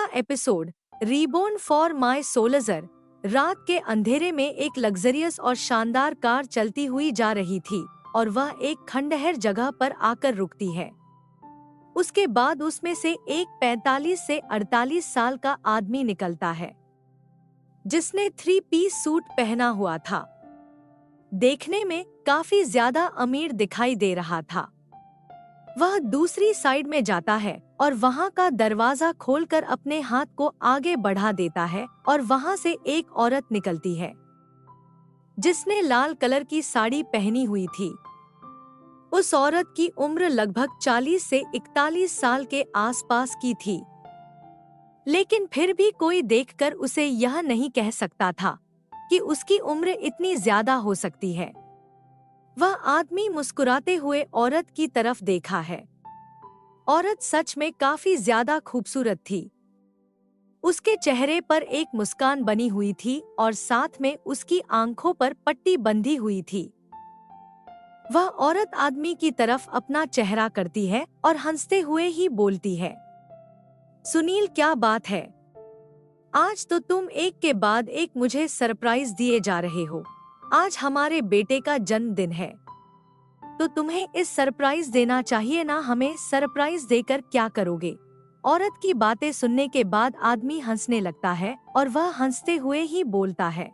अगला episode रीबोर्न for my soldier. रात के अंधेरे में एक लग्जरियस और शानदार कार चलती हुई जा रही थी और वह एक खंडहर जगह पर आकर रुकती है। उसके बाद उसमें से एक 45 से 48 साल का आदमी निकलता है जिसने 3 पीस सूट पहना हुआ था। देखने में काफी ज्यादा अमीर दिखाई दे रहा था। वह दूसरी साइड में जाता है और वहां का दरवाजा खोलकर अपने हाथ को आगे बढ़ा देता है और वहां से एक औरत निकलती है जिसने लाल कलर की साड़ी पहनी हुई थी। उस औरत की उम्र लगभग 40 से 41 साल के आसपास की थी, लेकिन फिर भी कोई देखकर उसे यह नहीं कह सकता था कि उसकी उम्र इतनी ज्यादा हो सकती है। वह आदमी मुस्कुराते हुए औरत की तरफ देखा है। औरत सच में काफी ज्यादा खूबसूरत थी। उसके चेहरे पर एक मुस्कान बनी हुई थी और साथ में उसकी आंखों पर पट्टी बंधी हुई थी। वह औरत आदमी की तरफ अपना चेहरा करती है और हंसते हुए ही बोलती है, सुनील, क्या बात है? आज तो तुम एक के बाद एक मुझे सरप्राइज दिए जा रहे हो। आज हमारे बेटे का जन्मदिन है, तो तुम्हें इस सरप्राइज देना चाहिए ना। हमें सरप्राइज देकर क्या करोगे? औरत की बातें सुनने के बाद आदमी हंसने लगता है और वह हंसते हुए ही बोलता है,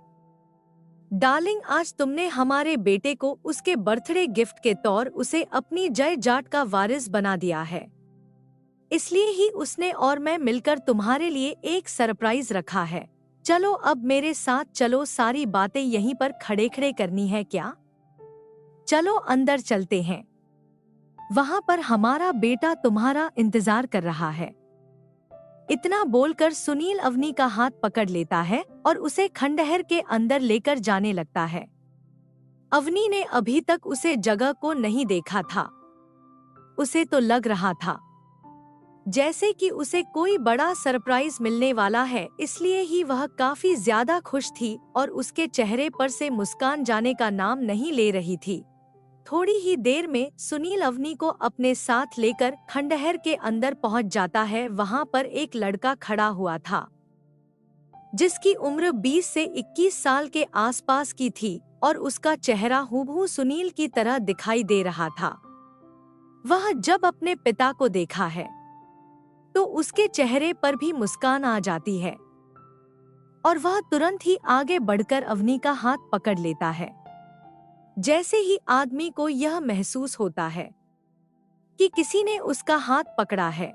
डार्लिंग, आज तुमने हमारे बेटे को उसके बर्थडे गिफ्ट के तौर उसे अपनी जायदाद का वारिस बना दिया है। इसलिए ही उसने और मैं मिलकर तुम्हारे लिए एक सरप्राइज रखा है। चलो अब मेरे साथ चलो। सारी बातें यहीं पर खड़े खड़े करनी है क्या? चलो अंदर चलते हैं। वहां पर हमारा बेटा तुम्हारा इंतजार कर रहा है। इतना बोलकर सुनील अवनी का हाथ पकड़ लेता है और उसे खंडहर के अंदर लेकर जाने लगता है। अवनी ने अभी तक उसे जगह को नहीं देखा था। उसे तो लग रहा था जैसे कि उसे कोई बड़ा सरप्राइज मिलने वाला है, इसलिए ही वह काफी ज्यादा खुश थी और उसके चेहरे पर से मुस्कान जाने का नाम नहीं ले रही थी। थोड़ी ही देर में सुनील अवनी को अपने साथ लेकर खंडहर के अंदर पहुंच जाता है। वहां पर एक लड़का खड़ा हुआ था जिसकी उम्र 20 से 21 साल के आसपास की थी और उसका चेहरा हूबहू सुनील की तरह दिखाई दे रहा था। वह जब अपने पिता को देखा है तो उसके चेहरे पर भी मुस्कान आ जाती है और वह तुरंत ही आगे बढ़कर अवनी का हाथ पकड़ लेता है। जैसे ही आदमी को यह महसूस होता है कि किसी ने उसका हाथ पकड़ा है,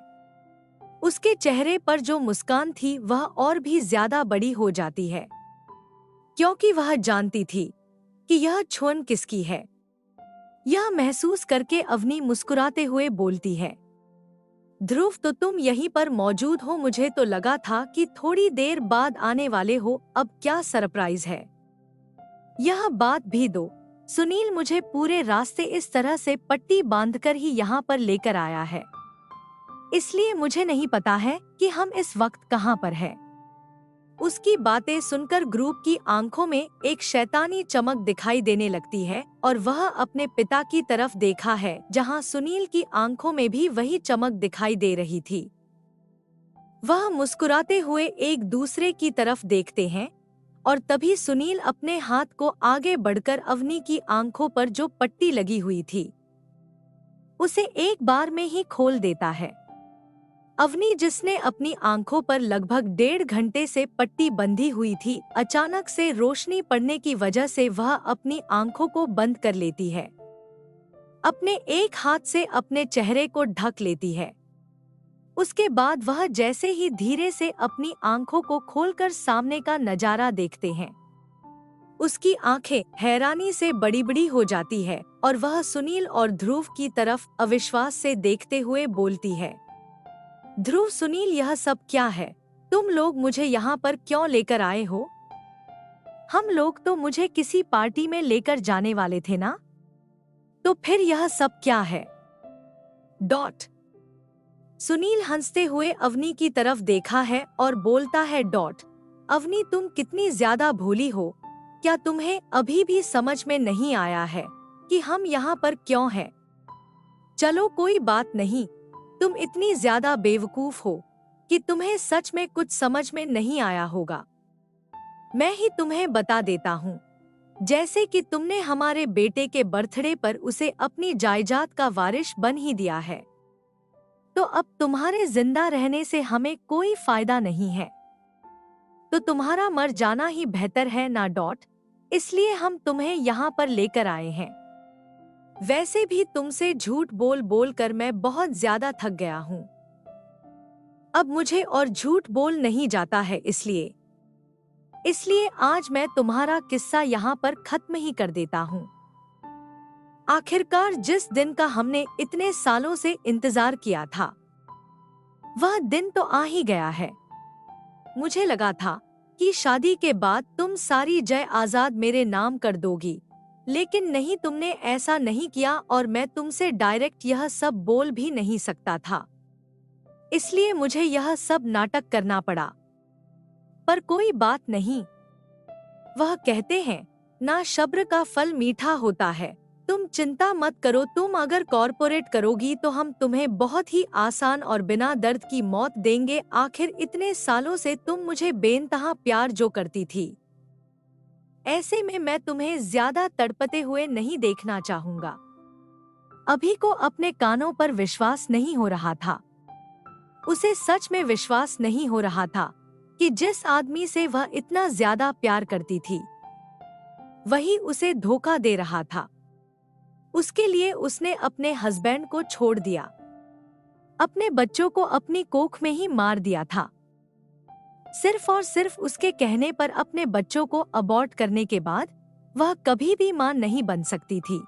उसके चेहरे पर जो मुस्कान थी वह और भी ज्यादा बड़ी हो जाती है, क्योंकि वह जानती थी कि यह छुअन किसकी है। यह महसूस करके अवनी मुस्कुराते हुए बोलती है, ध्रुव, तो तुम यहीं पर मौजूद हो। मुझे तो लगा था कि थोड़ी देर बाद आने वाले हो। अब क्या सरप्राइज है? यह बात भी दो। सुनील मुझे पूरे रास्ते इस तरह से पट्टी बांधकर ही यहाँ पर लेकर आया है, इसलिए मुझे नहीं पता है कि हम इस वक्त कहाँ पर हैं। उसकी बातें सुनकर ग्रुप की आंखों में एक शैतानी चमक दिखाई देने लगती है और वह अपने पिता की तरफ देखा है, जहां सुनील की आंखों में भी वही चमक दिखाई दे रही थी। वह मुस्कुराते हुए एक दूसरे की तरफ देखते हैं और तभी सुनील अपने हाथ को आगे बढ़कर अवनी की आंखों पर जो पट्टी लगी हुई थी उसे एक बार में ही खोल देता है। अवनी, जिसने अपनी आंखों पर लगभग 1.5 घंटे से पट्टी बंधी हुई थी, अचानक से रोशनी पड़ने की वजह से वह अपनी आंखों को बंद कर लेती है। अपने एक हाथ से अपने चेहरे को ढक लेती है। उसके बाद वह जैसे ही धीरे से अपनी आंखों को खोलकर सामने का नजारा देखते हैं, उसकी आंखें हैरानी से बड़ी बड़ी हो जाती है और वह सुनील और ध्रुव की तरफ अविश्वास से देखते हुए बोलती है, ध्रुव, सुनील, यह सब क्या है? तुम लोग मुझे यहाँ पर क्यों लेकर आए हो? हम लोग तो मुझे किसी पार्टी में लेकर जाने वाले थे ना, तो फिर यह सब क्या है? डॉट। सुनील हंसते हुए अवनी की तरफ देखा है और बोलता है, डॉट, अवनी, तुम कितनी ज्यादा भोली हो। क्या तुम्हें अभी भी समझ में नहीं आया है कि हम यहाँ पर क्यों हैं? चलो कोई बात नहीं, तुम इतनी ज्यादा बेवकूफ हो कि तुम्हें सच में कुछ समझ में नहीं आया होगा। मैं ही तुम्हें बता देता हूँ। जैसे कि तुमने हमारे बेटे के बर्थडे पर उसे अपनी जायदाद का वारिस बन ही दिया है, तो अब तुम्हारे जिंदा रहने से हमें कोई फायदा नहीं है, तो तुम्हारा मर जाना ही बेहतर है ना डॉट। इसलिए हम तुम्हें यहाँ पर लेकर आए हैं। वैसे भी तुमसे झूठ बोल बोल कर मैं बहुत ज्यादा थक गया हूँ। अब मुझे और झूठ बोल नहीं जाता है, इसलिए आज मैं तुम्हारा किस्सा यहाँ पर खत्म ही कर देता हूँ। आखिरकार जिस दिन का हमने इतने सालों से इंतजार किया था, वह दिन तो आ ही गया है। मुझे लगा था कि शादी के बाद तुम सारी जय आजाद मेरे नाम कर दोगी, लेकिन नहीं, तुमने ऐसा नहीं किया और मैं तुमसे डायरेक्ट यह सब बोल भी नहीं सकता था, इसलिए मुझे यह सब नाटक करना पड़ा। पर कोई बात नहीं। वह कहते हैं ना, सब्र का फल मीठा होता है। तुम चिंता मत करो, तुम अगर कॉर्पोरेट करोगी तो हम तुम्हें बहुत ही आसान और बिना दर्द की मौत देंगे। आखिर इतने सालों से तुम मुझे बेइंतहा प्यार जो करती थी, ऐसे में मैं तुम्हें ज्यादा तड़पते हुए नहीं देखना चाहूंगा। अभी को अपने कानों पर विश्वास नहीं हो रहा था। उसे सच में विश्वास नहीं हो रहा था कि जिस आदमी से वह इतना ज्यादा प्यार करती थी, वही उसे धोखा दे रहा था। उसके लिए उसने अपने हस्बैंड को छोड़ दिया, अपने बच्चों को अपनी कोख में ही मार दिया था, सिर्फ और सिर्फ उसके कहने पर। अपने बच्चों को अबॉर्ट करने के बाद वह कभी भी मां नहीं बन सकती थी।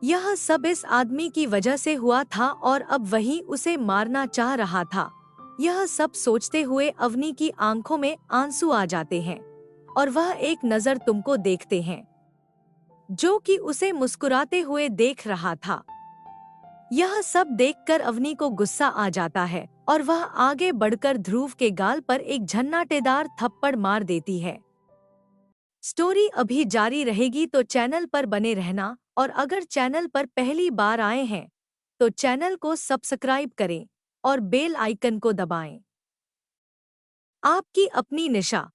यह सब इस आदमी की वजह से हुआ था और अब वही उसे मारना चाह रहा था। यह सब सोचते हुए अवनी की आंखों में आंसू आ जाते हैं और वह एक नजर तुमको देखते हैं, जो कि उसे मुस्कुराते हुए देख रहा था। यह सब देखकर अवनी को गुस्सा आ जाता है और वह आगे बढ़कर ध्रुव के गाल पर एक झन्नाटेदार थप्पड़ मार देती है। स्टोरी अभी जारी रहेगी, तो चैनल पर बने रहना, और अगर चैनल पर पहली बार आए हैं तो चैनल को सब्सक्राइब करें और बेल आइकन को दबाएं। आपकी अपनी निशा।